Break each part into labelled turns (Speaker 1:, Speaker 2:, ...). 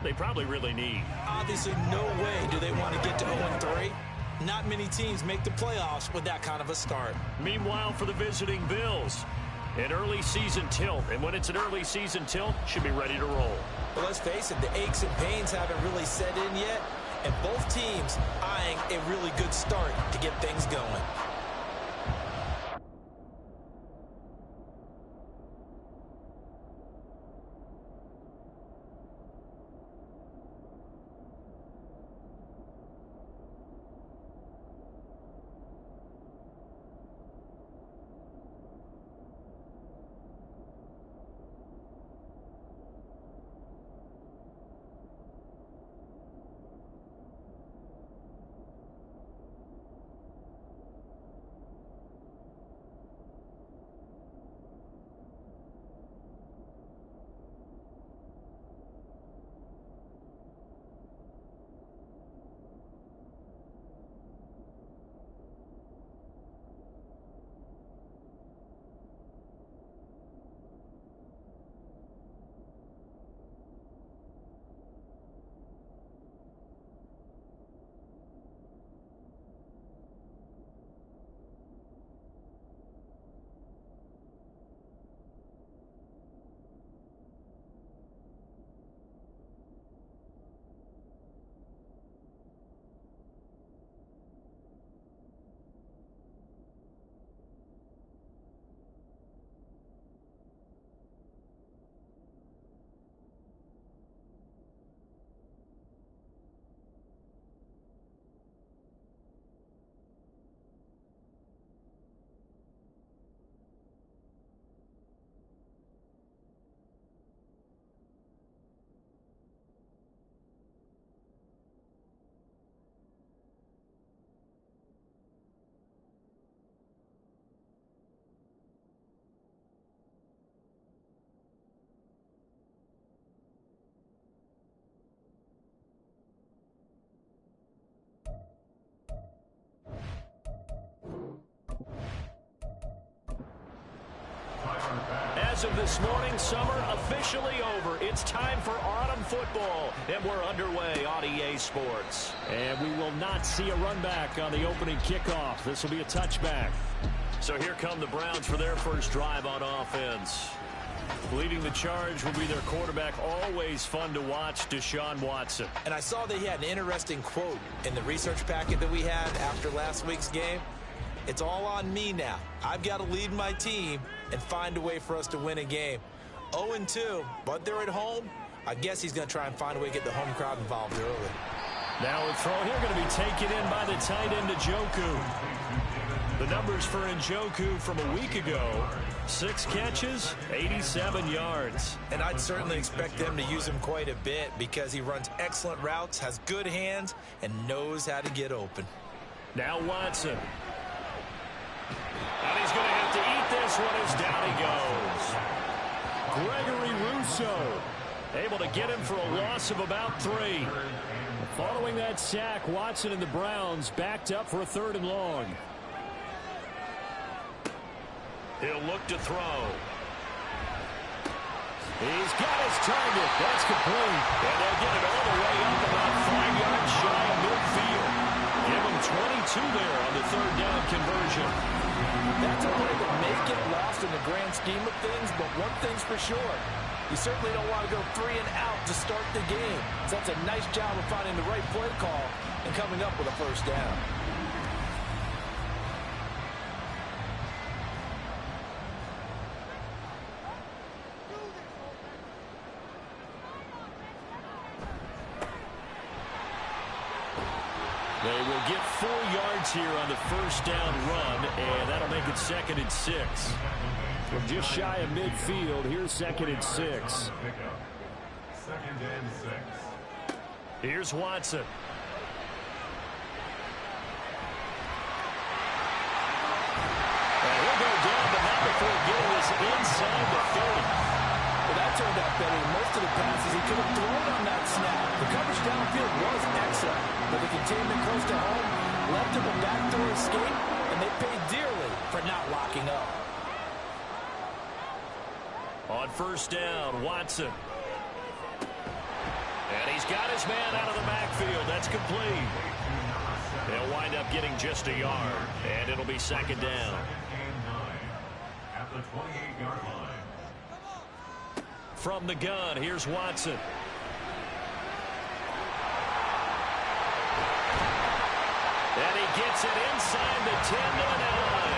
Speaker 1: they probably really need.
Speaker 2: Obviously, no way do they want to get to 0-3. Not many teams make the playoffs with that kind of a start.
Speaker 1: Meanwhile, for the visiting Bills, an early season tilt. And when it's an early season tilt, should be ready to roll.
Speaker 2: But let's face it, the aches and pains haven't really set in yet. And both teams eyeing a really good start to get things going.
Speaker 1: As of this morning, summer officially over. It's time for autumn football, and we're underway on EA Sports.
Speaker 3: And we will not see a run back on the opening kickoff. This will be a touchback.
Speaker 1: So here come the Browns for their first drive on offense. Leading the charge will be their quarterback, always fun to watch, Deshaun Watson.
Speaker 2: And I saw that he had an interesting quote in the research packet that we had after last week's game. It's all on me now. I've got to lead my team and find a way for us to win a game. 0-2, but they're at home. I guess he's going to try and find a way to get the home crowd involved early.
Speaker 1: Now a throw here going to be taken in by the tight end, Njoku. The numbers for Njoku from a week ago, 6 catches, 87 yards.
Speaker 2: And I'd certainly expect them to use him quite a bit because he runs excellent routes, has good hands, and knows how to get open.
Speaker 1: Now Watson. And he's going to have to eat this one as down he goes.
Speaker 3: Gregory Rousseau
Speaker 1: able to get him for a loss of about 3.
Speaker 3: Following that sack, Watson and the Browns backed up for a 3rd and long.
Speaker 1: He'll look to throw.
Speaker 3: He's got his target. That's complete.
Speaker 1: And they'll get it all the way up about 5 yards shy of midfield. Give him 22 there on the 3rd down conversion.
Speaker 2: That's a play that may get lost in the grand scheme of things, but one thing's for sure. You certainly don't want to go 3 and out to start the game. So that's a nice job of finding the right play call and coming up with a 1st down.
Speaker 1: They will get 4 yards here on the 1st down run, and that'll make it 2nd and 6.
Speaker 3: From just shy of midfield, here's 2nd and 6.
Speaker 4: 2nd and 6.
Speaker 1: Here's Watson. And he'll go down, but not before getting this inside the 30.
Speaker 2: Well, that turned out better than most of the passes he could have thrown on that snap. The coverage downfield was excellent, but the containment close to home left him a backdoor escape, and they paid dearly for not locking up.
Speaker 1: On 1st down, Watson. And got his man out of the backfield. That's complete. They'll wind up getting just a yard, and it'll be second down.
Speaker 4: At the 28-yard line.
Speaker 1: From the gun, here's Watson. And he gets it inside the 10 to the 9.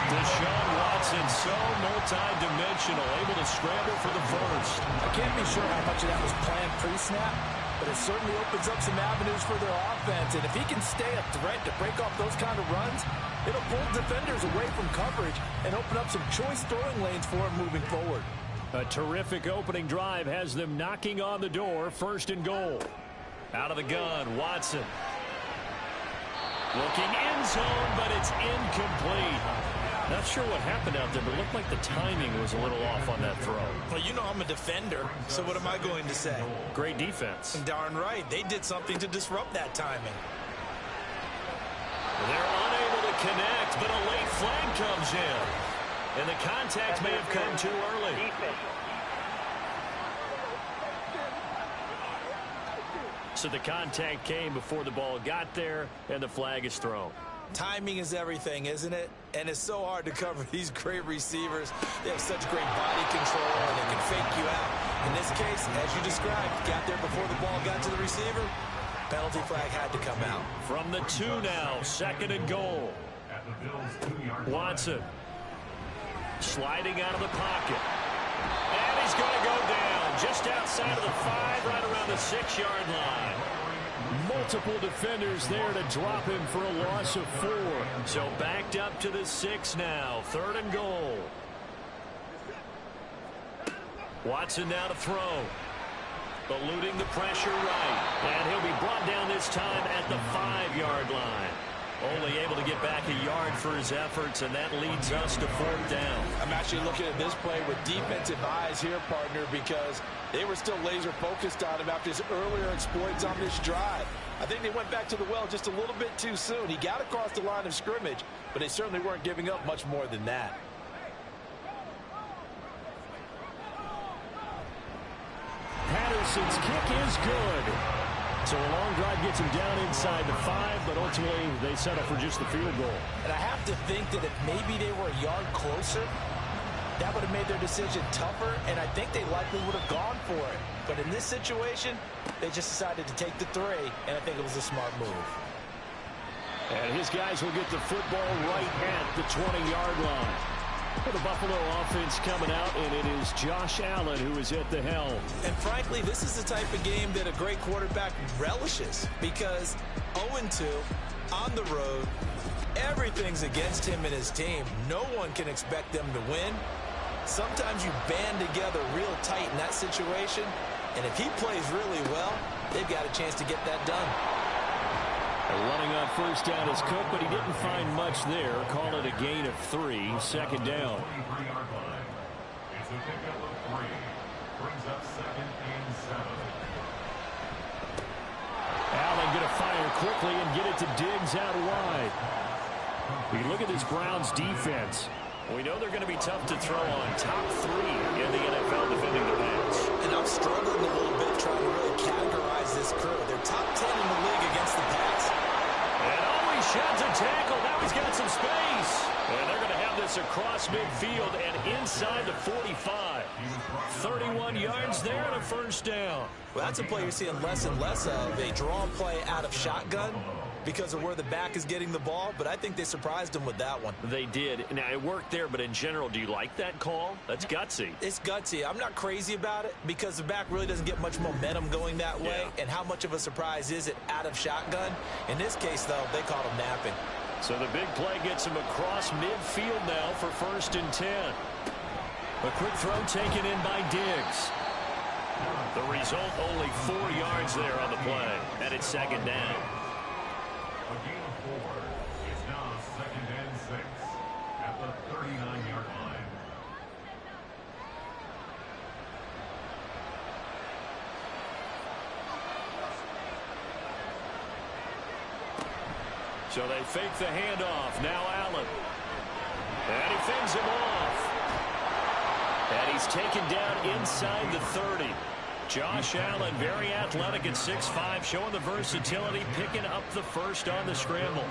Speaker 1: Deshaun Watson, so multi-dimensional, able to scramble for the first.
Speaker 2: I can't be sure how much of that was planned pre-snap, but it certainly opens up some avenues for their offense. And if he can stay a threat to break off those kind of runs, it'll pull defenders away from coverage and open up some choice throwing lanes for him moving forward.
Speaker 3: A terrific opening drive has them knocking on the door. First and goal.
Speaker 1: Out of the gun, Watson. Looking end zone, but it's incomplete. Not sure what happened out there, but it looked like the timing was a little off on that throw.
Speaker 2: Well, you know I'm a defender, so what am I going to say?
Speaker 1: Great defense.
Speaker 2: Darn right. They did something to disrupt that timing.
Speaker 1: They're unable to connect, but a late flag comes in. And the contact may have come too early. So the contact came before the ball got there, and the flag is thrown.
Speaker 2: Timing is everything, isn't it? And it's so hard to cover these great receivers. They have such great body control, and they can fake you out. In this case, as you described, got there before the ball got to the receiver. Penalty flag had to come out.
Speaker 1: From the 2 now, second and goal.
Speaker 4: At the Bills' 2-yard
Speaker 1: Watson sliding out of the pocket. And he's going to go down just outside of the 5, right around the 6-yard line.
Speaker 3: Multiple defenders there to drop him for a loss of 4.
Speaker 1: So backed up to the 6 now. Third and goal. Watson now to throw. Eluding the pressure right. And he'll be brought down this time at the 5-yard line. Only able to get back a yard for his efforts, and that leads us to 4th down.
Speaker 2: I'm actually looking at this play with defensive eyes here, partner, because they were still laser focused on him after his earlier exploits on this drive. I think they went back to the well just a little bit too soon. He got across the line of scrimmage, but they certainly weren't giving up much more than that.
Speaker 3: Patterson's kick is good. So a long drive gets him down inside the 5, but ultimately they settle for just the field goal.
Speaker 2: And I have to think that if maybe they were a yard closer, that would have made their decision tougher, and I think they likely would have gone for it. But in this situation, they just decided to take the 3, and I think it was a smart move.
Speaker 3: And his guys will get the football right at the 20-yard line. For the Buffalo offense coming out, and it is Josh Allen who is at the helm.
Speaker 2: And frankly, this is the type of game that a great quarterback relishes, because 0-2 on the road, everything's against him and his team. No one can expect them to win. Sometimes you band together real tight in that situation, and if he plays really well, they've got a chance to get that done.
Speaker 3: Running on first down is Cook, but he didn't find much there. Call it a gain of 3, second down.
Speaker 4: 23-yard line. It's a pickup of 3. Brings up 2nd and 7.
Speaker 3: Allen going to fire quickly and get it to Diggs out wide. We look at this Browns defense.
Speaker 1: We know they're going to be tough to throw on. Top 3 in the NFL defending the pass.
Speaker 2: And I'm struggling a little bit trying to really categorize this crew. They're top 10 in the league against the pass.
Speaker 1: And he sheds a tackle. Now he's got some space. And they're going to have this across midfield and inside the 45. 31 yards there and a first down.
Speaker 2: Well, that's a play you're seeing less and less of. A draw play out of shotgun because of where the back is getting the ball, but I think they surprised him with that one.
Speaker 1: They did. Now, it worked there, but in general, do you like that call? That's gutsy.
Speaker 2: It's gutsy. I'm not crazy about it because the back really doesn't get much momentum going that way, and how much of a surprise is it out of shotgun? In this case, though, they caught him napping.
Speaker 1: So the big play gets him across midfield now for 1st and 10. A quick throw taken in by Diggs. The result, only 4 yards there on the play, and it's 2nd down.
Speaker 4: A gain of 4. It's now 2nd and 6 at the 39-yard line.
Speaker 1: So they fake the handoff. Now Allen. And he fends him off. And he's taken down inside the 30. Josh Allen, very athletic at 6'5", showing the versatility, picking up the first on the scramble.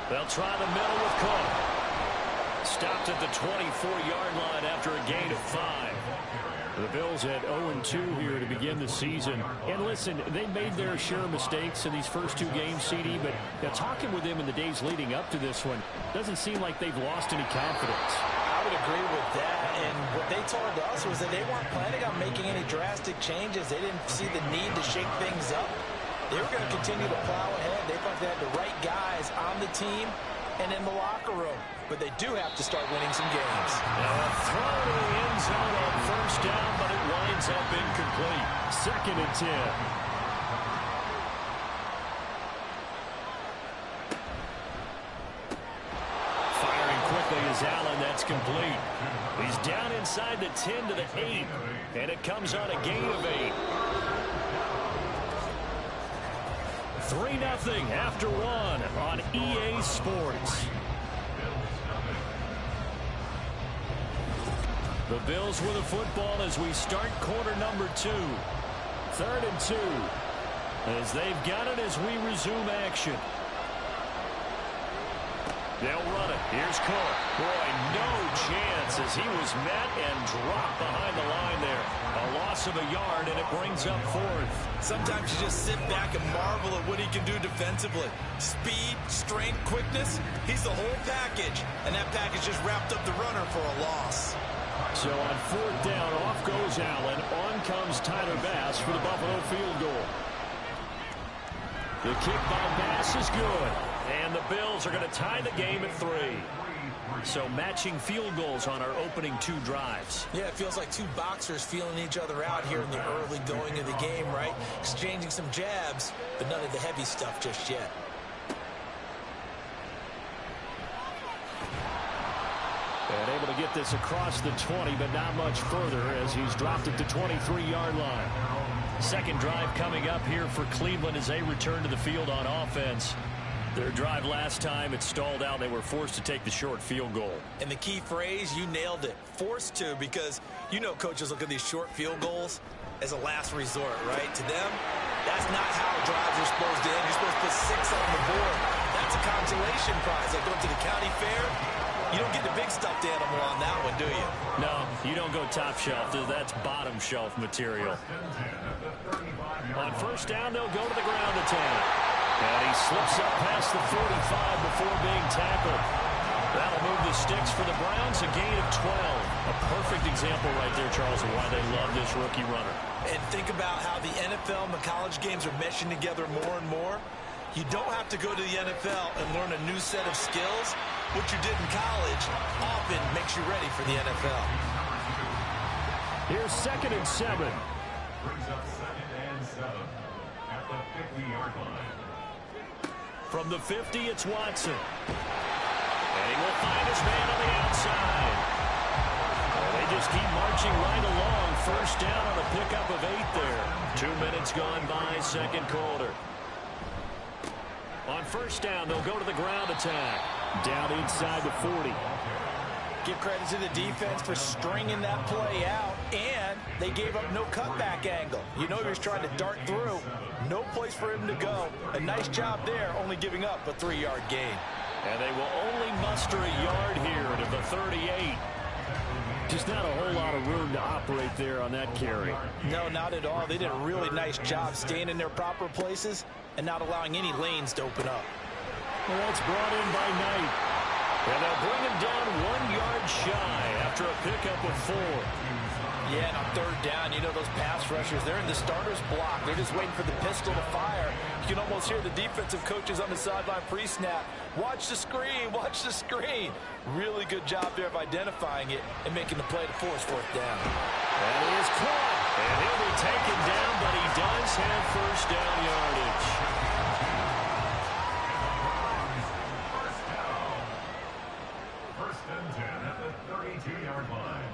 Speaker 1: They'll try the middle with Cook. Stopped at the 24-yard line after a gain of 5.
Speaker 3: The Bills at 0-2 here to begin the season. And listen, they made their share of mistakes in these first 2 games, CD, but talking with them in the days leading up to this one, doesn't seem like they've lost any confidence.
Speaker 2: I would agree with that, and what they told us was that they weren't planning on making any drastic changes. They didn't see the need to shake things up. They were going to continue to plow ahead. They thought they had the right guys on the team and in the locker room. But they do have to start winning some games.
Speaker 1: Now a throw to the end zone on first down, but it winds up incomplete.
Speaker 3: 2nd and 10.
Speaker 1: Firing quickly is Allen. That's complete. He's down inside the 10 to the 8. And it comes on a gain of 8. 3-0 after 1 on EA Sports. The Bills with the football as we start quarter number 2. 3rd and 2. As they've got it as we resume action. They'll run it. Here's Cook. Boy, no chance as he was met and dropped behind the line there. A loss of a yard, and it brings up 4th.
Speaker 2: Sometimes you just sit back and marvel at what he can do defensively. Speed, strength, quickness. He's the whole package. And that package just wrapped up the runner for a loss.
Speaker 3: So on 4th down, off goes Allen. On comes Tyler Bass for the Buffalo field goal.
Speaker 1: The kick by Bass is good. And the Bills are going to tie the game at 3. So matching field goals on our opening 2 drives.
Speaker 2: Yeah, it feels like 2 boxers feeling each other out here in the early going of the game, right? Exchanging some jabs, but none of the heavy stuff just yet.
Speaker 3: And able to get this across the 20, but not much further as he's dropped at the 23-yard line.
Speaker 1: 2nd drive coming up here for Cleveland as they return to the field on offense. Their drive last time, it stalled out. They were forced to take the short field goal.
Speaker 2: And the key phrase, you nailed it. Forced to, because you know coaches look at these short field goals as a last resort, right? To them, that's not how drives are supposed to end. You're supposed to put 6 on the board. That's a consolation prize. Like going to the county fair, you don't get the big stuffed animal on that one, do you?
Speaker 1: No, you don't go top shelf. That's bottom shelf material. On first down, they'll go to the ground attack. And he slips up past the 45 before being tackled. That'll move the sticks for the Browns, a gain of 12. A perfect example right there, Charles, of why they love this rookie runner.
Speaker 2: And think about how the NFL and the college games are meshing together more and more. You don't have to go to the NFL and learn a new set of skills. What you did in college often makes you ready for the NFL.
Speaker 3: Here's 2nd and 7.
Speaker 4: Brings up 2nd and 7 at the 50-yard line.
Speaker 1: From the 50, it's Watson. And he will find his man on the outside. And they just keep marching right along. First down on a pickup of 8 there. 2 minutes gone by, 2nd quarter. On first down, they'll go to the ground attack.
Speaker 3: Down inside the 40.
Speaker 2: Give credit to the defense for stringing that play out, and they gave up no cutback angle. You know he was trying to dart through. No place for him to go. A nice job there, only giving up a 3-yard gain.
Speaker 1: And they will only muster a yard here to the 38.
Speaker 3: Just not a whole lot of room to operate there on that carry.
Speaker 2: No, not at all. They did a really nice job staying in their proper places and not allowing any lanes to open up.
Speaker 3: Well, that's brought in by Knight.
Speaker 1: And they'll bring him down 1 yard shy after a pickup of 4.
Speaker 2: Yeah, and on third down, you know those pass rushers, they're in the starter's block. They're just waiting for the pistol to fire. You can almost hear the defensive coaches on the sideline pre-snap. Watch the screen, watch the screen. Really good job there of identifying it and making the play to force 4th down.
Speaker 1: And he is caught. And he'll be taken down, but he does have first down yardage.
Speaker 4: First and 10 at the 32-yard line.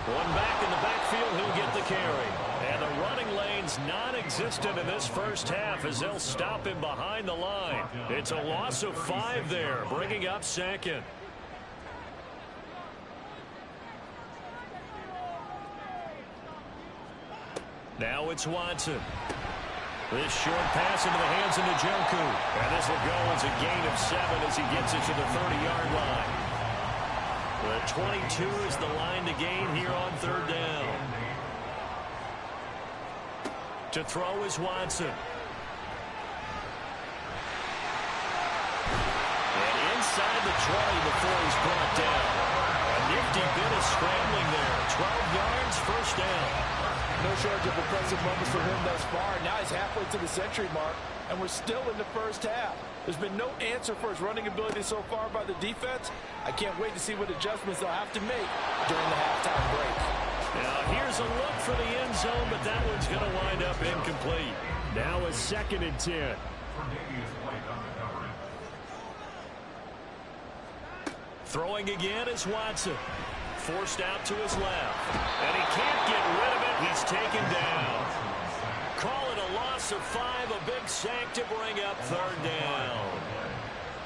Speaker 1: One back in the backfield, he'll get the carry. And the running lane's non-existent in this first half as they'll stop him behind the line. It's a loss of 5 there, bringing up second. Now it's Watson. This short pass into the hands of Njoku. And this will go as a gain of 7 as he gets it to the 30-yard line. The 22 is the line to gain here on third down. To throw is Watson. And inside the 20 before he's brought down. A nifty bit of scrambling there. 12 yards, first down.
Speaker 2: No shortage of impressive moments for him thus far. Now he's halfway to the century mark, and we're still in the first half. There's been no answer for his running ability so far by the defense. I can't wait to see what adjustments they'll have to make during the halftime break.
Speaker 1: Now here's a look for the end zone, but that one's going to wind up incomplete.
Speaker 3: Now a 2nd and 10.
Speaker 1: Throwing again is Watson. Forced out to his left. And he can't get rid of it. He's taken down. Call it a loss of 5. A big sack to bring up third down.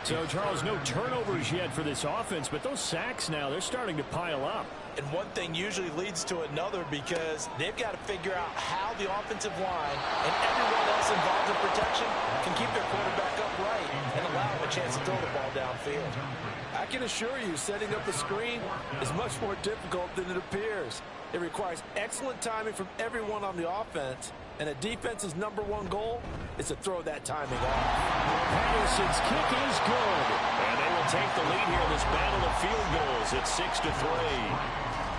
Speaker 3: So, Charles, no turnovers yet for this offense, but those sacks now, they're starting to pile up.
Speaker 2: And one thing usually leads to another because they've got to figure out how the offensive line and everyone else involved in protection can keep their quarterback upright and allow him a chance to throw the ball downfield. I can assure you, setting up a screen is much more difficult than it appears. It requires excellent timing from everyone on the offense, and a defense's #1 goal is to throw that timing off.
Speaker 3: Patterson's kick is good.
Speaker 1: And they will take the lead here in this battle of field goals at 6-3.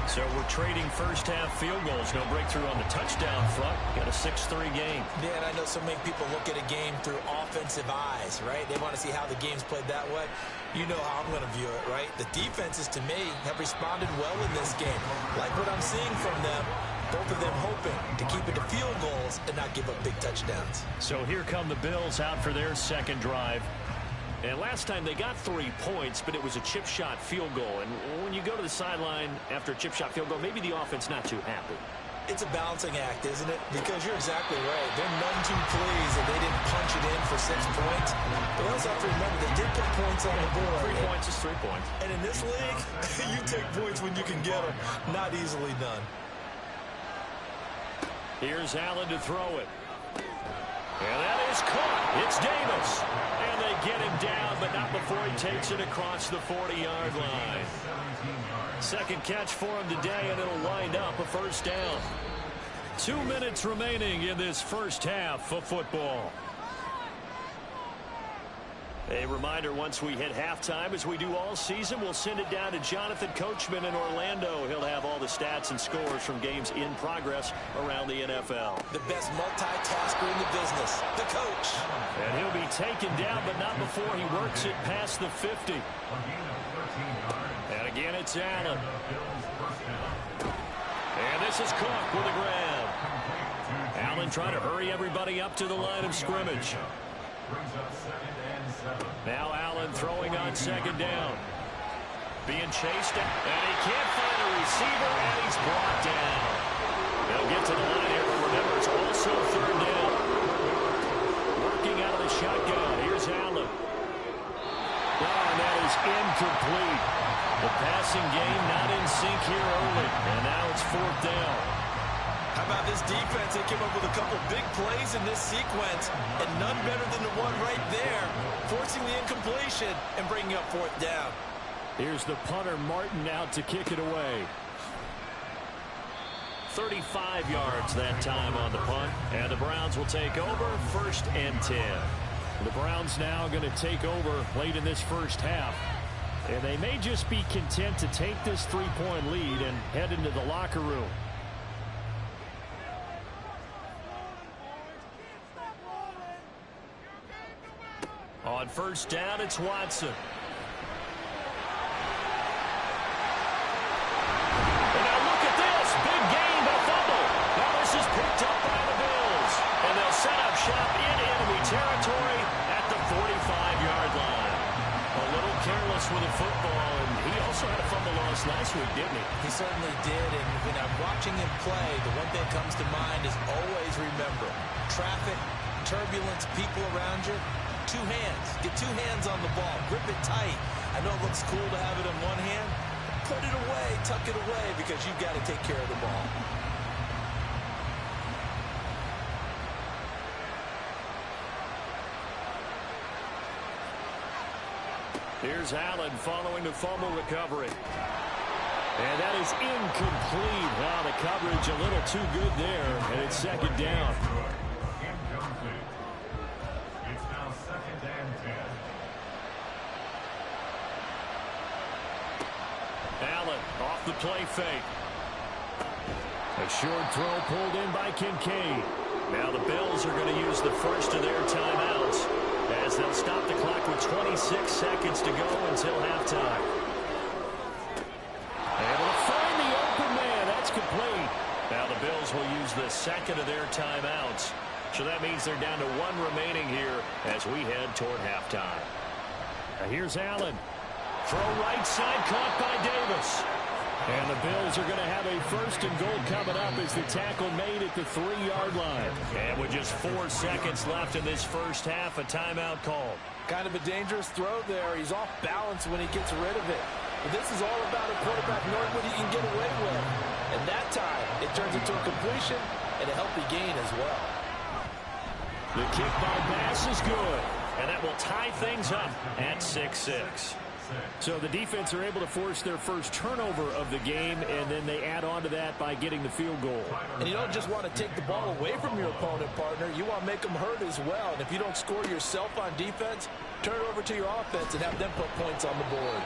Speaker 1: So we're trading first half field goals. No breakthrough on the touchdown front. Got a 6-3 game.
Speaker 2: Yeah, and I know so many people look at a game through offensive eyes, right? They want to see how the game's played that way. You know how I'm going to view it, right? The defenses, to me, have responded well in this game. Like what I'm seeing from them, both of them hoping to keep it to field goals and not give up big touchdowns.
Speaker 1: So here come the Bills out for their second drive. And last time they got 3 points, but it was a chip shot field goal. And when you go to the sideline after a chip shot field goal, maybe the offense not too happy.
Speaker 2: It's a balancing act, isn't it? Because you're exactly right. They're none too pleased that they didn't punch it in for 6 points. But also have to remember, they did put points on the board.
Speaker 1: 3 points is 3 points.
Speaker 2: And in this league, you take points when you can get them. Not easily done.
Speaker 1: Here's Allen to throw it. And that is caught. It's Davis. And they get him down, but not before he takes it across the 40-yard line. Second catch for him today, and it'll wind up a first down. 2 minutes remaining in this first half of football. A reminder, once we hit halftime, as we do all season, we'll send it down to Jonathan Coachman in Orlando. He'll have all the stats and scores from games in progress around the NFL.
Speaker 2: The best multitasker in the business, the coach.
Speaker 1: And he'll be taken down, but not before he works it past the 50. And again, it's Allen. And this is Cook with a grab. Allen trying to hurry everybody up to the line of scrimmage. Now Allen throwing on second down. Being chased, and he can't find a receiver, and he's brought down. They'll get to the line here, but remember, it's also third down. Working out of the shotgun. Here's Allen. Oh, and that is incomplete. The passing game not in sync here early, and now it's fourth down.
Speaker 2: How about this defense? They came up with a couple big plays in this sequence, and none better than the one right there, forcing the incompletion and bringing up fourth down.
Speaker 3: Here's the punter, Martin, out to kick it away.
Speaker 1: 35 yards that time on the punt, and the Browns will take over, 1st and 10.
Speaker 3: The Browns now going to take over late in this first half, and they may just be content to take this 3-point lead and head into the locker room.
Speaker 1: On first down, it's Watson. And now look at this. Big gain, but fumble. Now this is picked up by the Bills. And they'll set up shop in enemy territory at the 45-yard line. A little careless with a football, and he also had a fumble loss last week, didn't he?
Speaker 2: He certainly did, and when I'm watching him play, the one thing that comes to mind is always remember, traffic, turbulence, people around you, two hands. Get two hands on the ball. Grip it tight. I know it looks cool to have it in one hand. Put it away, tuck it away, because you've got to take care of the ball.
Speaker 1: Here's Allen following the fumble recovery. And that is incomplete. Wow, the coverage a little too good there, and it's second down.
Speaker 4: It's now 2nd and 10.
Speaker 1: Allen off the play fake. A short throw pulled in by Kincaid. Now the Bills are going to use the first of their timeouts as they'll stop the clock with 26 seconds to go until halftime. Able to find the open man. That's complete. Now the Bills will use the second of their timeouts. So that means they're down to one remaining here as we head toward halftime. Now here's Allen. Throw right side, caught by Davis. And the Bills are going to have a 1st and goal coming up as the tackle made at the 3-yard line. And with just 4 seconds left in this first half, a timeout called.
Speaker 2: Kind of a dangerous throw there. He's off balance when he gets rid of it. But this is all about a quarterback knowing what he can get away with. And that time, it turns into a completion and a healthy gain as well.
Speaker 1: The kick by Bass is good. And that will tie things up at 6-6.
Speaker 3: So the defense are able to force their first turnover of the game, and then they add on to that by getting the field goal.
Speaker 2: And you don't just want to take the ball away from your opponent, partner. You want to make them hurt as well. And if you don't score yourself on defense, turn it over to your offense and have them put points on the board.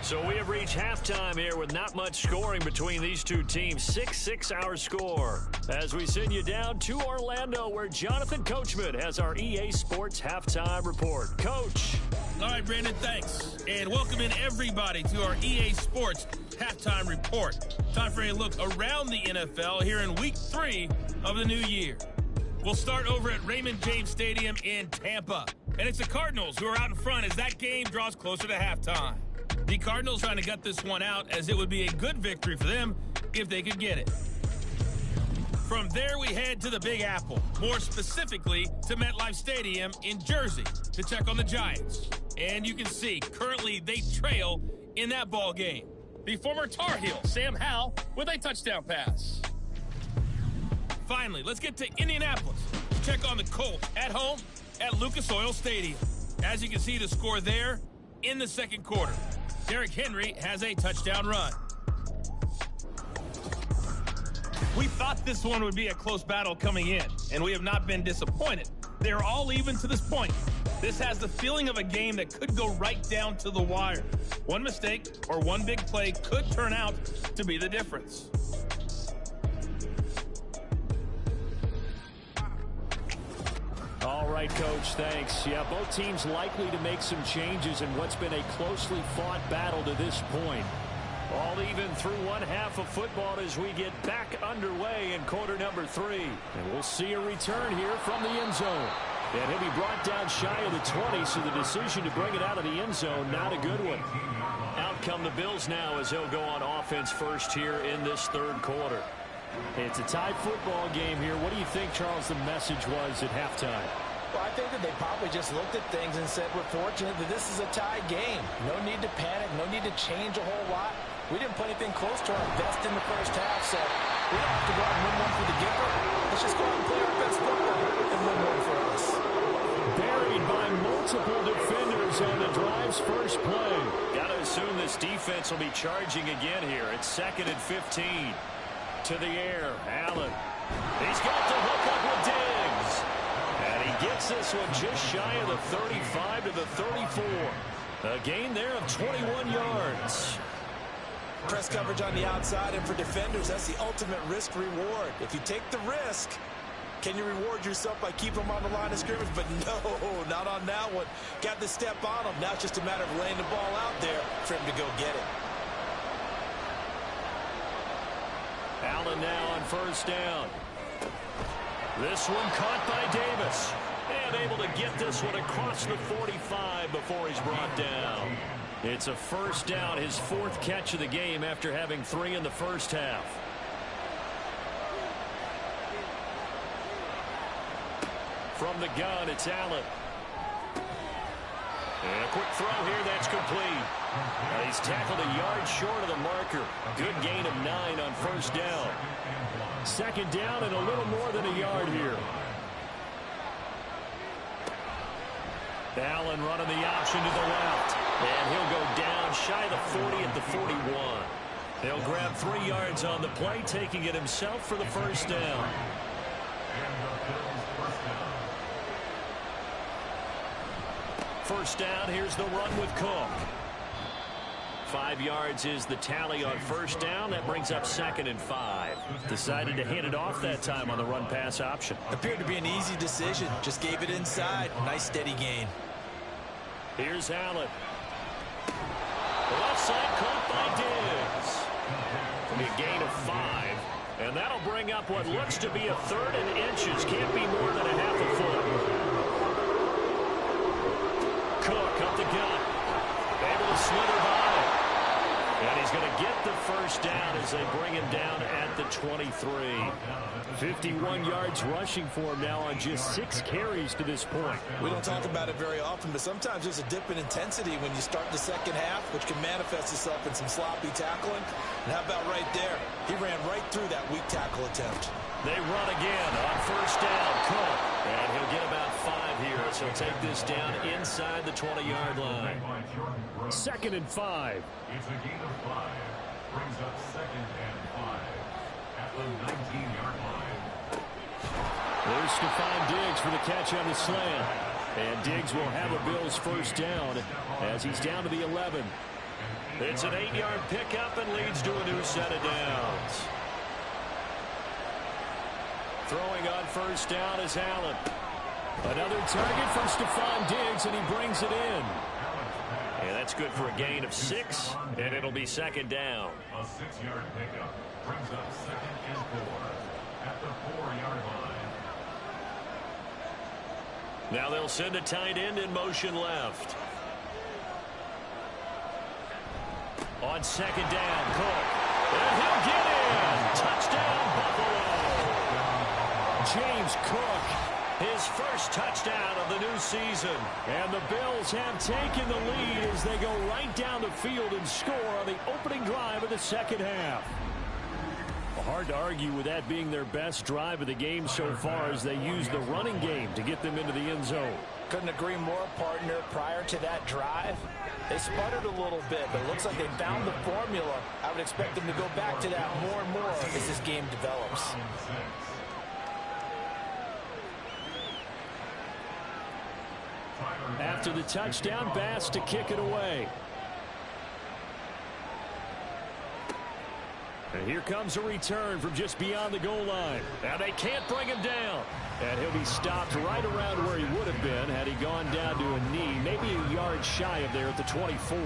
Speaker 1: So we have reached halftime here with not much scoring between these two teams. 6-6 our score. As we send you down to Orlando, where Jonathan Coachman has our EA Sports Halftime Report. Coach.
Speaker 5: All right, Brandon, thanks. And welcome in everybody to our EA Sports Halftime Report. Time for a look around the NFL here in Week 3 of the new year. We'll start over at Raymond James Stadium in Tampa. And it's the Cardinals who are out in front as that game draws closer to halftime. The Cardinals trying to gut this one out, as it would be a good victory for them if they could get it. From there, we head to the Big Apple, more specifically to MetLife Stadium in Jersey to check on the Giants. And you can see, currently they trail in that ball game. The former Tar Heel, Sam Howell, with a touchdown pass. Finally, let's get to Indianapolis to check on the Colts at home at Lucas Oil Stadium. As you can see, the score there in the second quarter. Derrick Henry has a touchdown run. We thought this one would be a close battle coming in, and we have not been disappointed. They are all even to this point. This has the feeling of a game that could go right down to the wire. One mistake or one big play could turn out to be the difference.
Speaker 3: All right, Coach, thanks. Yeah, both teams likely to make some changes in what's been a closely fought battle to this point.
Speaker 1: All even through one half of football as we get back underway in quarter number 3.
Speaker 3: And we'll see a return here from the end zone. And he'll be brought down shy of the 20, so the decision to bring it out of the end zone, not a good one.
Speaker 1: Out come the Bills now as they'll go on offense first here in this third quarter.
Speaker 3: It's a tied football game here. What do you think, Charles, the message was at halftime?
Speaker 2: Well, I think that they probably just looked at things and said, we're fortunate that this is a tie game. No need to panic, no need to change a whole lot. We didn't put anything close to our best in the first half, so we don't have to go out and win one for the giver. Let's just go out and play our best football and win one for us.
Speaker 3: Buried by multiple defenders on the drive's first play.
Speaker 1: Got to assume this defense will be charging again here. It's 2nd and 15. To the air, Allen. He's got to hook up with Diggs. And he gets this one just shy of the 35 to the 34. A gain there of 21 yards.
Speaker 2: Press coverage on the outside, and for defenders, that's the ultimate risk-reward. If you take the risk, can you reward yourself by keeping them on the line of scrimmage? But no, not on that one. Got the step on him. Now it's just a matter of laying the ball out there for him to go get it.
Speaker 1: Allen now on first down. This one caught by Davis. Graham able to get this one across the 45 before he's brought down.
Speaker 3: It's a first down, his 4th catch of the game after having 3 in the first half. From the gun, it's Allen. And a quick throw here, that's complete. He's tackled a yard short of the marker. Good gain of 9 on first down. 2nd down and a little more than a yard here. Allen running the option to the left. And he'll go down shy of the 40 at the 41. He'll grab 3 yards on the play, taking it himself for the first down. First down, here's the run with Cook. 5 yards is the tally on first down. That brings up 2nd and 5. Decided to hand it off that time on the run-pass option.
Speaker 2: Appeared to be an easy decision. Just gave it inside. Nice steady gain.
Speaker 3: Here's Allen. Left side caught by Diggs. A gain of 5. And that'll bring up what looks to be a 3rd and inches. Can't be more than a half a foot. Cook up the gut. Able to slither by. And he's going to get the first down as they bring him down at the 23. 51 yards rushing for him now on just 6 carries to this point.
Speaker 2: We don't talk about it very often, but sometimes there's a dip in intensity when you start the second half, which can manifest itself in some sloppy tackling. And how about right there? He ran right through that weak tackle attempt.
Speaker 3: They run again on first down. Cook. And he'll get about 5 here, so he'll take this down inside the 20-yard line. 2nd and 5.
Speaker 4: It's a gain of 5. Brings up 2nd and 5 at the 19-yard line.
Speaker 3: There's Stephon Diggs for the catch on the slant. And Diggs will have a Bills first down as he's down to the 11.
Speaker 1: It's an 8-yard pickup and leads to a new set of downs. Throwing on first down is Allen.
Speaker 3: Another target for Stephon Diggs, and he brings it in.
Speaker 1: And that's good for a gain of 6, and it'll be 2nd down.
Speaker 4: A 6-yard pickup brings up 2nd and 4 at the 4-yard line.
Speaker 1: Now they'll send a tight end in motion left. On 2nd down, Cook. And he'll get in. Touchdown, Buffalo.
Speaker 3: James Cook,
Speaker 1: his first touchdown of the new season.
Speaker 3: And the Bills have taken the lead as they go right down the field and score on the opening drive of the second half. Hard to argue with that being their best drive of the game so far as they use the running game to get them into the end zone.
Speaker 2: Couldn't agree more, partner. Prior to that drive, they sputtered a little bit, but it looks like they found the formula. I would expect them to go back to that more and more as this game develops.
Speaker 3: After the touchdown, Bass to kick it away. And here comes a return from just beyond the goal line. Now they can't bring him down. And he'll be stopped right around where he would have been had he gone down to a knee, maybe a yard shy of there at the 24.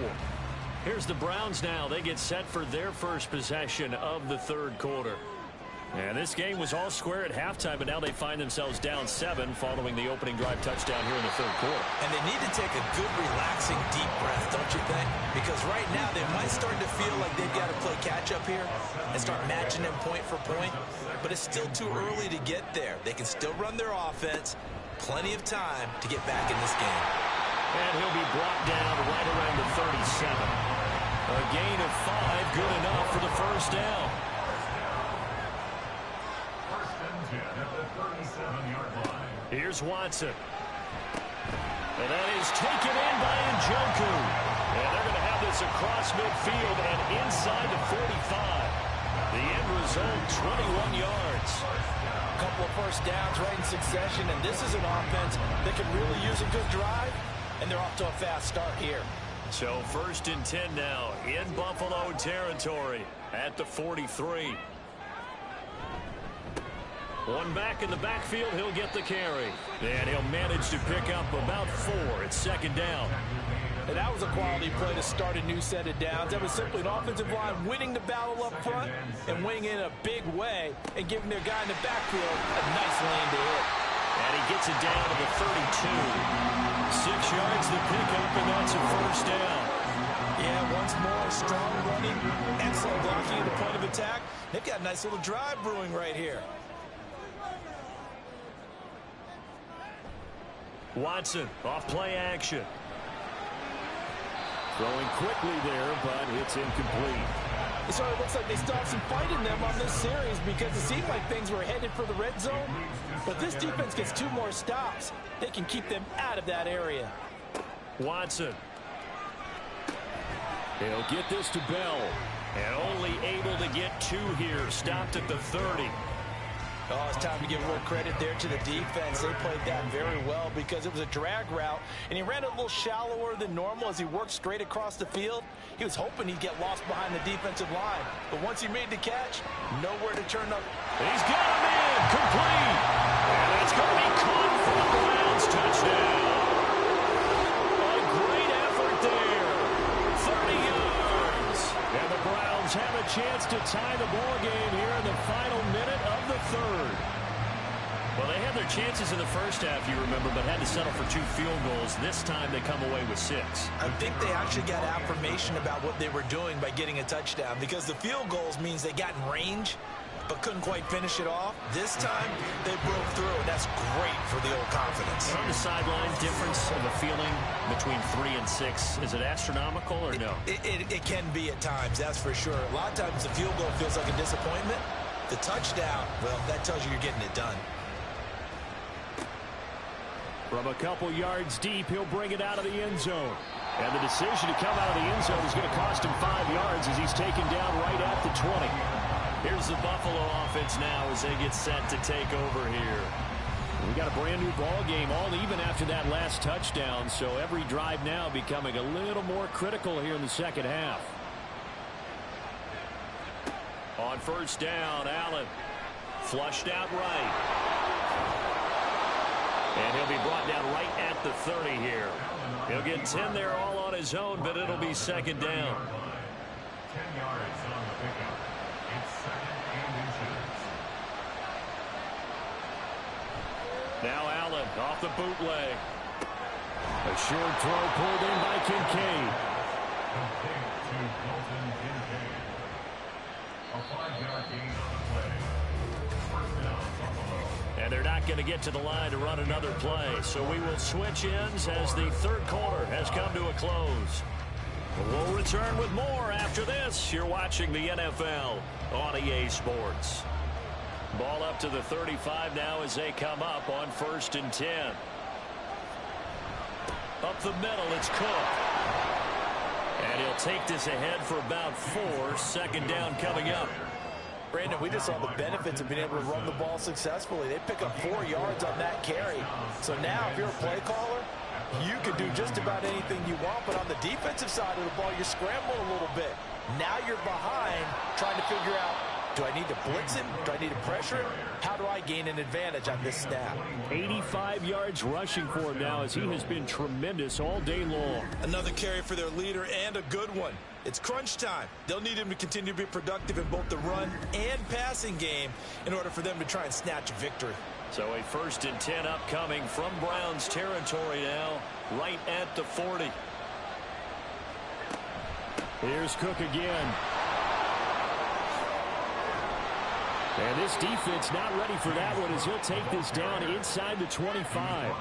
Speaker 1: Here's the Browns now. They get set for their first possession of the third quarter.
Speaker 3: And this game was all square at halftime, but now they find themselves down 7 following the opening drive touchdown here in the third quarter.
Speaker 2: And they need to take a good, relaxing, deep breath, don't you think? Because right now they might start to feel like they've got to play catch-up here and start matching them point for point. But it's still too early to get there. They can still run their offense. Plenty of time to get back in this game.
Speaker 1: And he'll be brought down right around the 37. A gain of 5, good enough for the first down.
Speaker 3: Here's Watson.
Speaker 1: And that is taken in by Njoku. And they're going to have this across midfield and inside the 45. The end result, 21 yards.
Speaker 2: A couple of first downs right in succession, and this is an offense that can really use a good drive, and they're off to a fast start here.
Speaker 1: So 1st and 10 now in Buffalo territory at the 43. One back in the backfield, he'll get the carry. And he'll manage to pick up about 4. It's 2nd down.
Speaker 2: And that was a quality play to start a new set of downs. That was simply an offensive line winning the battle up front and winning in a big way and giving their guy in the backfield a nice lane to hit.
Speaker 1: And he gets it down to the 32. 6 yards to pick up, and that's a first down.
Speaker 2: Yeah, once more, strong running, excellent blocking at the point of attack. They've got a nice little drive brewing right here.
Speaker 1: Watson off play action.
Speaker 3: Throwing quickly there, but it's incomplete.
Speaker 2: It sort of looks like they stopped some fight in them on this series because it seemed like things were headed for the red zone. But this defense gets 2 more stops. They can keep them out of that area.
Speaker 1: Watson.
Speaker 3: He'll get this to Bell.
Speaker 1: And only able to get 2 here. Stopped at the 30.
Speaker 2: Oh, it's time to give a little credit there to the defense. They played that very well because it was a drag route, and he ran a little shallower than normal as he worked straight across the field. He was hoping he'd get lost behind the defensive line, but once he made the catch, nowhere to turn up.
Speaker 1: He's got him in, complete, and it's going to be caught for the Browns touchdown. A great effort there, 30 yards, and the Browns have a chance to tie the ball game here in the final minute of the 3rd. Well, they had their chances in the first half, you remember, but had to settle for 2 field goals. This time they come away with 6.
Speaker 2: I think they actually got affirmation about what they were doing by getting a touchdown because the field goals means they got in range but couldn't quite finish it off. This time they broke through, and that's great for the old confidence.
Speaker 1: On the sideline, difference of a feeling between 3 and 6, is it astronomical or no?
Speaker 2: It can be at times, that's for sure. A lot of times the field goal feels like a disappointment. The touchdown, well, that tells you you're getting it done.
Speaker 3: From a couple yards deep, he'll bring it out of the end zone. And the decision to come out of the end zone is going to cost him 5 yards as he's taken down right at the 20.
Speaker 1: Here's the Buffalo offense now as they get set to take over here.
Speaker 3: We got a brand new ball game, all even after that last touchdown, so every drive now becoming a little more critical here in the second half.
Speaker 1: On first down, Allen flushed out right. And he'll be brought down right at the 30 here. He'll get 10 there all on his own, but it'll be second down.
Speaker 4: 10 yards on the pickup. It's 2nd and inches.
Speaker 1: Now Allen off the bootleg.
Speaker 3: A short throw pulled in by Kincaid.
Speaker 4: Complete to Dalton Kincaid. A 5-yard gain on the play. First down, Buffalo.
Speaker 1: And they're not going to get to the line to run another play. So we will switch ends as the 3rd quarter has come to a close. We'll return with more after this. You're watching the NFL on EA Sports. Ball up to the 35 now as they come up on 1st and 10. Up the middle, it's Cook. And he'll take this ahead for about 4. 2nd down coming up.
Speaker 2: Brandon, we just saw the benefits of being able to run the ball successfully. They pick up 4 yards on that carry. So now, if you're a play caller, you can do just about anything you want. But on the defensive side of the ball, you're scrambling a little bit. Now you're behind trying to figure out, do I need to blitz him? Do I need to pressure him? How do I gain an advantage on this snap?
Speaker 3: 85 yards rushing for him now as he has been tremendous all day long.
Speaker 2: Another carry for their leader and a good one. It's crunch time. They'll need him to continue to be productive in both the run and passing game in order for them to try and snatch a victory.
Speaker 1: So a 1st and 10 upcoming from Browns territory now, right at the 40.
Speaker 3: Here's Cook again. And this defense not ready for that one as he'll take this down inside the 25.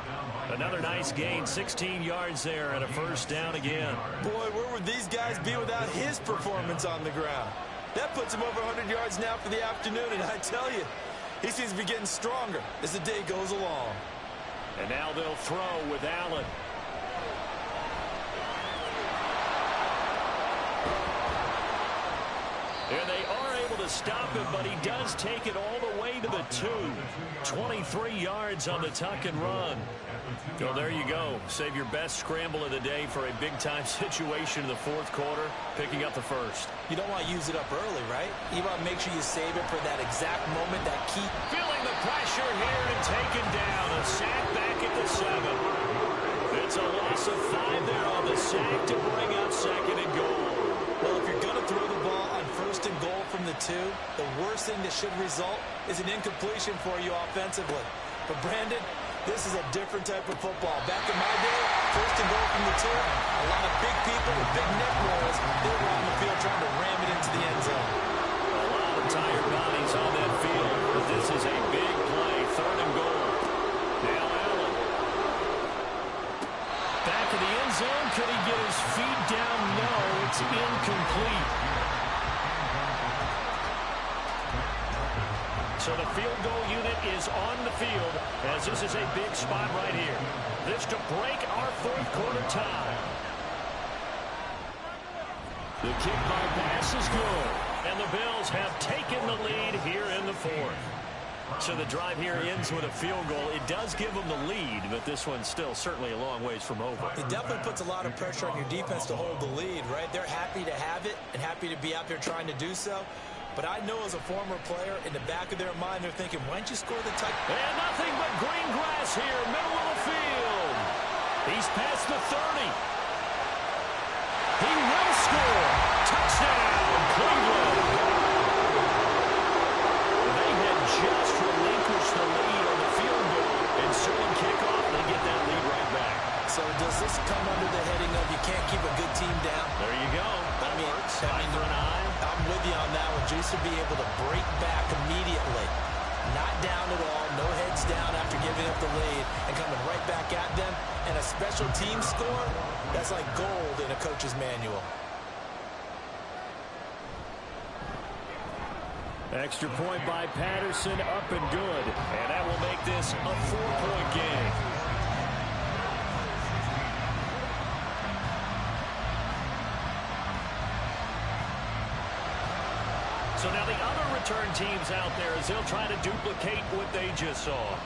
Speaker 1: Another nice gain, 16 yards there and a 1st down again.
Speaker 2: Boy, where would these guys be without his performance on the ground? That puts him over 100 yards now for the afternoon, and I tell you, he seems to be getting stronger as the day goes along.
Speaker 1: And now they'll throw with Allen. And they are able to stop him, but he does take it all the way to the 2. 23 yards on the tuck and run. So there you go. Save your best scramble of the day for a big-time situation in the 4th quarter, picking up the 1st.
Speaker 2: You don't want to use it up early, right? You want to make sure you save it for that exact moment, that key.
Speaker 1: Feeling the pressure here and taken down. A sack back at the 7. It's a loss of 5 there on the sack to bring up 2nd and goal.
Speaker 2: Well, if you're going to throw the ball on 1st and goal from the 2, the worst thing that should result is an incompletion for you offensively. But Brandon, This is a different type of football. Back in my day, first and goal from the 2, a lot of big people with big neck rolls, they were on the field trying to ram it into the end zone.
Speaker 1: A lot of tired bodies on that field, but this is a big play, 3rd and goal. Now Allen. Back in the end zone, could he get his feet down? No, it's incomplete. So the field goal unit is on the field as this is a big spot right here. This to break our 4th quarter tie. The kick by pass is good. And the Bills have taken the lead here in the 4th. So the drive here ends with a field goal. It does give them the lead, but this one's still certainly a long ways from over.
Speaker 2: It definitely puts a lot of pressure on your defense to hold the lead, right? They're happy to have it and happy to be out there trying to do so. But I know as a former player, in the back of their mind, they're thinking, why don't you score the touchdown?
Speaker 1: And nothing but green grass here, middle of the field. He's past the 30. He will score. Touchdown, Cleveland. They had just relinquished the lead on the field goal. Ensuing kickoff, they get that lead right back.
Speaker 2: So does this come under the heading of you can't keep a good team down?
Speaker 1: There you go. That works. Eye for an eye.
Speaker 2: I'm with you on that one. Just to be able to break back immediately. Not down at all. No heads down after giving up the lead and coming right back at them. And a special team score, that's like gold in a coach's manual.
Speaker 3: Extra point by Patterson, up and good.
Speaker 1: And that will make this a 4-point game. So now the other return teams out there as they'll try to duplicate what they just saw.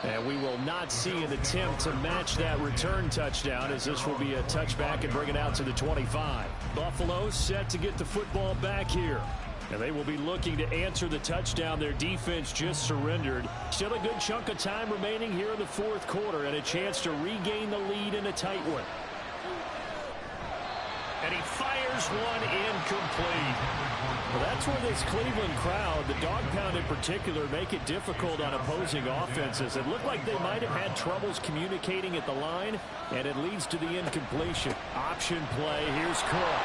Speaker 3: And we will not see an attempt to match that return touchdown as this will be a touchback and bring it out to the 25. Buffalo set to get the football back here. And they will be looking to answer the touchdown their defense just surrendered. Still a good chunk of time remaining here in the 4th quarter and a chance to regain the lead in a tight one.
Speaker 1: And he fires one incomplete.
Speaker 3: Well, that's where this Cleveland crowd, the dog pound in particular, make it difficult on opposing offenses. It looked like they might have had troubles communicating at the line, and it leads to the incompletion. Option play. Here's Cook.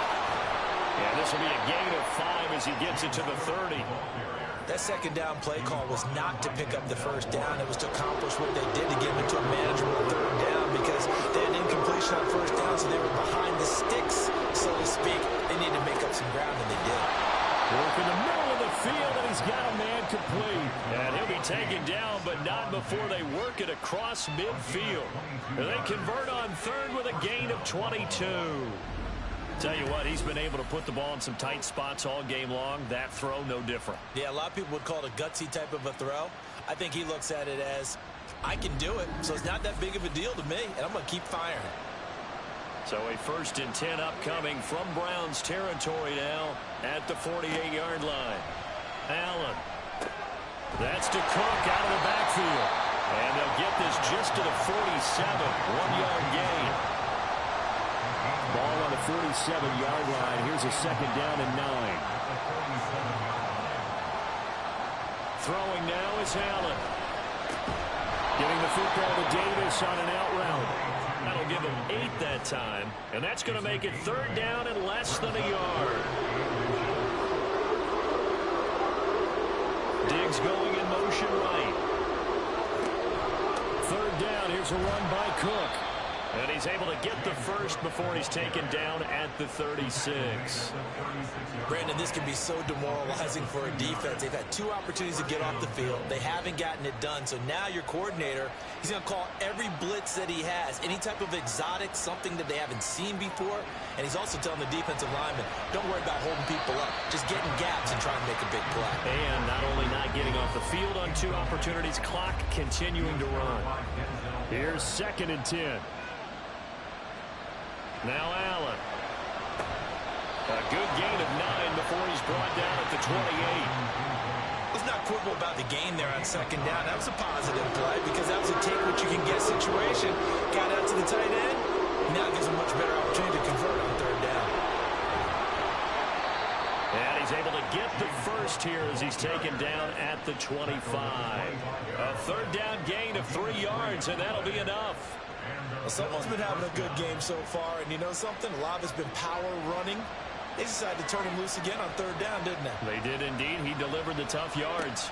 Speaker 1: And this will be a gain of 5 as he gets it to the 30.
Speaker 2: That second down play call was not to pick up the first down. It was to accomplish what they did to get them into a manageable 3rd down because they had incompletion on first down, so they were behind the sticks, so to speak. They needed to make up some ground, and they did.
Speaker 3: Work in the middle of the field, and he's got a man complete.
Speaker 1: And he'll be taken down, but not before they work it across midfield. And they convert on 3rd with a gain of 22. Tell you what, he's been able to put the ball in some tight spots all game long. That throw, no different.
Speaker 2: Yeah, a lot of people would call it a gutsy type of a throw. I think he looks at it as, I can do it, so it's not that big of a deal to me, and I'm going to keep firing.
Speaker 1: So a 1st and 10 upcoming from Browns territory now at the 48-yard line. Allen. That's to Cook out of the backfield. And they'll get this just to the 47, 1-yard gain.
Speaker 3: Ball on the 47-yard line. Here's a 2nd down and 9.
Speaker 1: Throwing now is Allen.
Speaker 3: Giving the football to Davis on an out route.
Speaker 1: That'll give him 8 that time. And that's going to make it 3rd down and less than a yard. Diggs going in motion right.
Speaker 3: 3rd down. Here's a run by Cook.
Speaker 1: And he's able to get the first before he's taken down at the 36.
Speaker 2: Brandon, this can be so demoralizing for a defense. They've had 2 opportunities to get off the field. They haven't gotten it done. So now your coordinator, he's going to call every blitz that he has, any type of exotic, something that they haven't seen before. And he's also telling the defensive lineman, don't worry about holding people up. Just get in gaps and try and make a big play.
Speaker 1: And not only not getting off the field on 2 opportunities, clock continuing to run.
Speaker 3: Here's 2nd and 10.
Speaker 1: Now Allen. A good gain of 9 before he's brought down at the 28.
Speaker 2: Let's not quibble about the gain there on 2nd down. That was a positive play because that was a take-what-you-can-get situation. Got out to the tight end. Now gives him a much better opportunity to convert on 3rd down.
Speaker 1: And he's able to get the first here as he's taken down at the 25. A third down gain of 3 yards, and that'll be enough.
Speaker 2: Well, someone's been having a good game so far, and you know something? A lot of it's been power running. They decided to turn him loose again on third down, didn't they?
Speaker 1: They did indeed. He delivered the tough yards.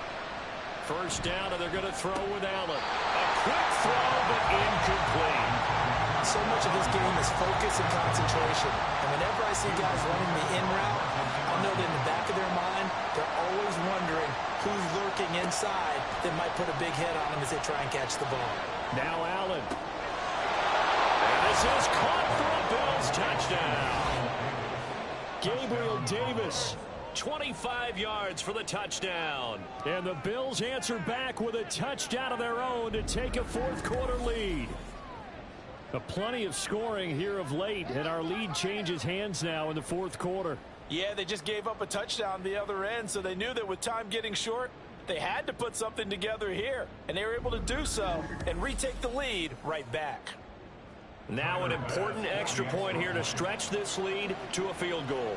Speaker 1: First down, and they're going to throw with Allen. A quick throw, but incomplete.
Speaker 2: So much of this game is focus and concentration. And whenever I see guys running the in route, I know that in the back of their mind, they're always wondering who's lurking inside that might put a big hit on them as they try and catch the ball.
Speaker 1: Now Allen. And this is caught for a Bills touchdown. Gabriel Davis, 25 yards for the touchdown.
Speaker 3: And the Bills answer back with a touchdown of their own to take a fourth-quarter lead. Plenty of scoring here of late, and our lead changes hands now in the fourth quarter.
Speaker 2: Yeah, they just gave up a touchdown the other end, so they knew that with time getting short, they had to put something together here, and they were able to do so and retake the lead right back.
Speaker 1: Now an important extra point here to stretch this lead to a field goal.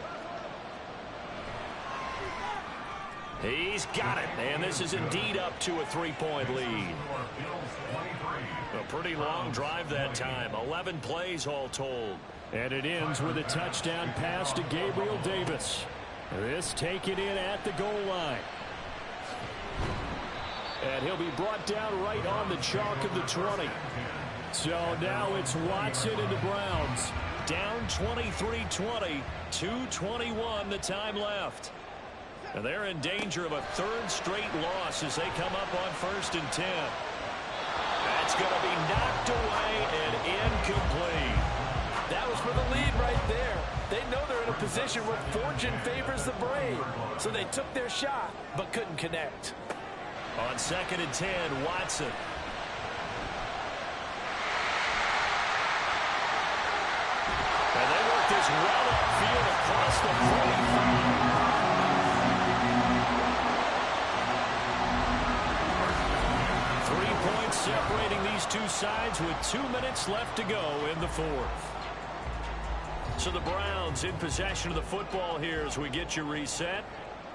Speaker 1: He's got it, and this is indeed up to a 3-point lead. A pretty long drive that time, 11 plays all told.
Speaker 3: And it ends with a touchdown pass to Gabriel Davis. This taken in at the goal line. And he'll be brought down right on the chalk of the 20. So now it's Watson and the Browns.
Speaker 1: Down 23-20, 2:21 the time left. And they're in danger of a third straight loss as they come up on 1st and 10. That's going to be knocked away and incomplete.
Speaker 2: That was for the lead right there. They know they're in a position where fortune favors the brave. So they took their shot, but couldn't connect.
Speaker 1: On 2nd and 10, Watson. And they work this well upfield across the 45. 3 points separating these two sides with 2 minutes left to go in the fourth. So the Browns in possession of the football here as we get you reset.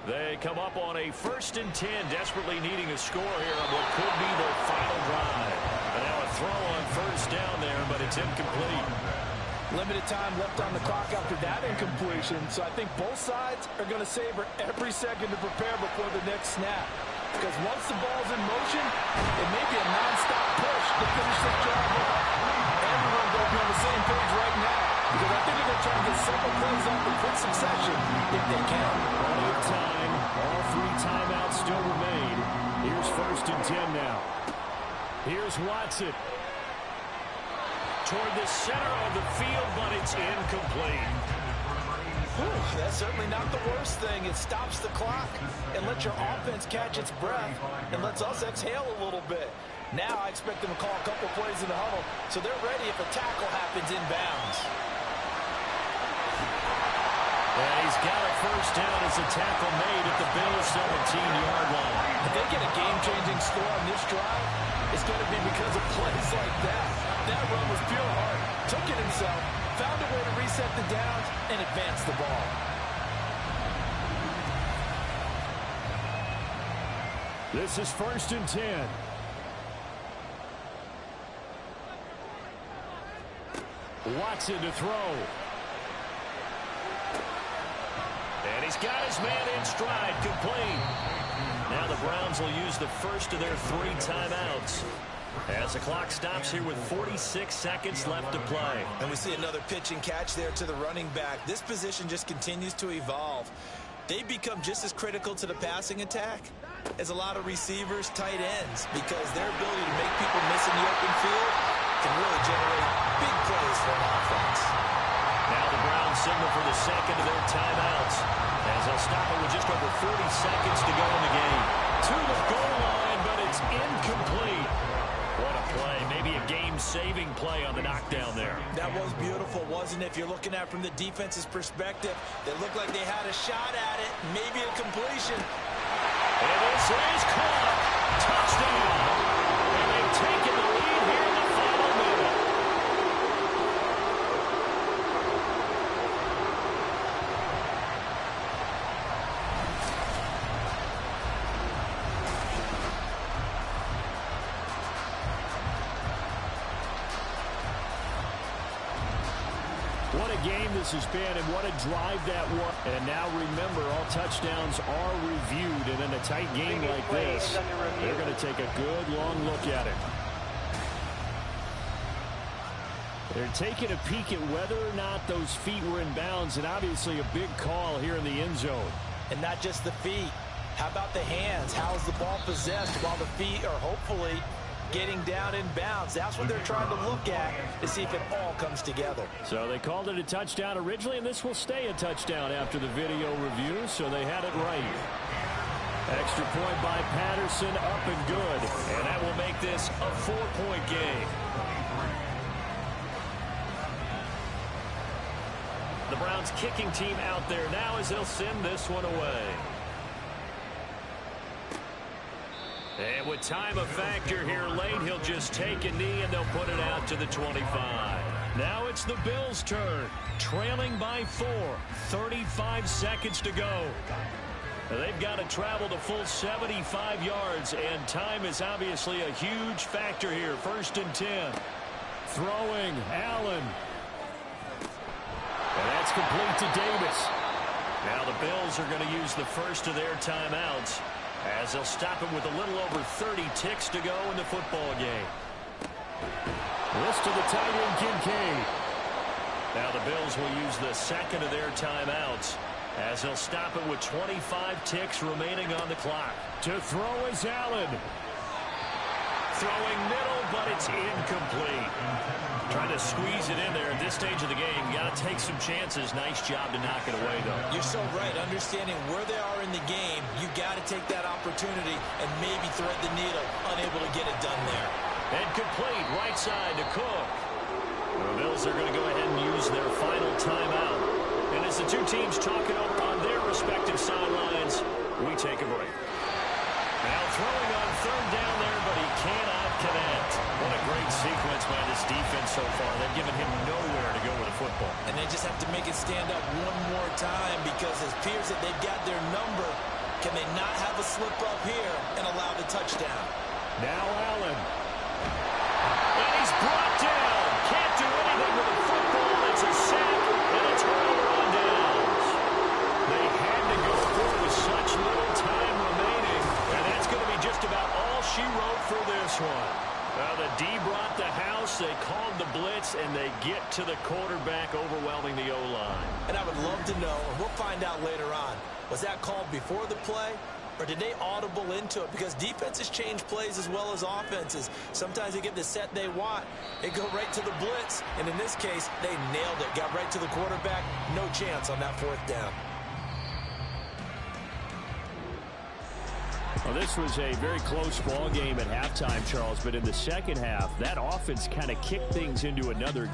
Speaker 1: They come up on a 1st and 10, desperately needing a score here on what could be their final drive. And now a throw on 1st down there, but it's incomplete.
Speaker 2: Limited time left on the clock after that incompletion, so I think both sides are going to savor every second to prepare before the next snap. Because once the ball's in motion, it may be a non-stop push to finish this job off. Everyone's going to be on the same page right now, because I think they're going to try and get several plays off in quick succession if they can.
Speaker 3: Plenty of time. All 3 timeouts still remain. Here's 1st and 10 now. Here's Watson.
Speaker 1: Toward the center of the field, but it's incomplete.
Speaker 2: Whew, that's certainly not the worst thing. It stops the clock and lets your offense catch its breath and lets us exhale a little bit. Now I expect them to call a couple plays in the huddle so they're ready if a tackle happens inbounds.
Speaker 1: And he's got a first down as a tackle made at the Bills' 17-yard line.
Speaker 2: If they get a game-changing score on this drive, it's going to be because of plays like that. That run was pure heart. Took it himself, found a way to reset the downs, and advance the ball.
Speaker 3: This is 1st and 10. Watson to throw.
Speaker 1: And he's got his man in stride, complete. Now the Browns will use the first of their 3 timeouts as the clock stops here with 46 seconds left to play.
Speaker 2: And we see another pitch and catch there to the running back. This position just continues to evolve. They become just as critical to the passing attack as a lot of receivers, tight ends, because their ability to make people miss in the open field can really generate big plays for an offense.
Speaker 1: Now the Browns signal for the second of their timeouts as they'll stop it with just over 40 seconds to go in the game. To the goal line, but it's incomplete. What a play. Maybe a game-saving play on the knockdown there.
Speaker 2: That was beautiful, wasn't it? If you're looking at it from the defense's perspective, they looked like they had a shot at it, maybe a completion.
Speaker 1: And this is caught. Touchdown. And they've taken the lead here in the final minute.
Speaker 3: What a game this has been, and what a drive that was. And now remember, all touchdowns are reviewed, and in a tight game like this, they're going to take a good long look at it. They're taking a peek at whether or not those feet were in bounds, and obviously a big call here in the end zone.
Speaker 2: And not just the feet. How about the hands? How's the ball possessed while the feet are hopefully getting down in bounds? That's what they're trying to look at to see if it all comes together.
Speaker 3: So they called it a touchdown originally, and this will stay a touchdown after the video review, so they had it right. Extra point by Patterson, up and good.
Speaker 1: And that will make this a 4-point game. The Browns kicking team out there now as they'll send this one away. And with time a factor here late, he'll just take a knee and they'll put it out to the 25. Now it's the Bills' turn, trailing by 4, 35 seconds to go. They've got to travel the full 75 yards, and time is obviously a huge factor here. 1st and 10.
Speaker 3: Throwing, Allen. And that's complete to Davis.
Speaker 1: Now the Bills are going to use the first of their timeouts as they'll stop it with a little over 30 ticks to go in the football game.
Speaker 3: This to the tight end, Kincaid.
Speaker 1: Now the Bills will use the second of their timeouts as they'll stop it with 25 ticks remaining on the clock.
Speaker 3: To throw is Allen.
Speaker 1: Throwing middle, but it's incomplete. Trying to squeeze it in there at this stage of the game. You got to take some chances. Nice job to knock it away, though.
Speaker 2: You're so right. Understanding where they are in the game, you got to take that opportunity and maybe thread the needle. Unable to get it done there.
Speaker 1: And complete, right side to Cook. The Bills are going to go ahead and use their final timeout. And as the two teams talking over on their respective sidelines, we take a break. Now throwing on 3rd down there, but he cannot connect. What a great sequence by this defense so far. They've given him nowhere to go with the football.
Speaker 2: And they just have to make it stand up one more time because it appears that they've got their number. Can they not have a slip up here and allow the touchdown?
Speaker 3: Now Allen.
Speaker 1: And he's brought down. Can't do anything with the football. It's a sack, and a turnover on downs. They had to go through with such little time remaining, and that's going to be just about all she wrote for this one. The D brought the house, they called the blitz, and they get to the quarterback, overwhelming the O-line.
Speaker 2: And I would love to know, and we'll find out later on, was that called before the play, or did they audible into it? Because defenses change plays as well as offenses. Sometimes they get the set they want. They go right to the blitz, and in this case, they nailed it. Got right to the quarterback, no chance on that 4th down.
Speaker 3: Well, this was a very close ball game at halftime, Charles, but in the second half, that offense kind of kicked things into another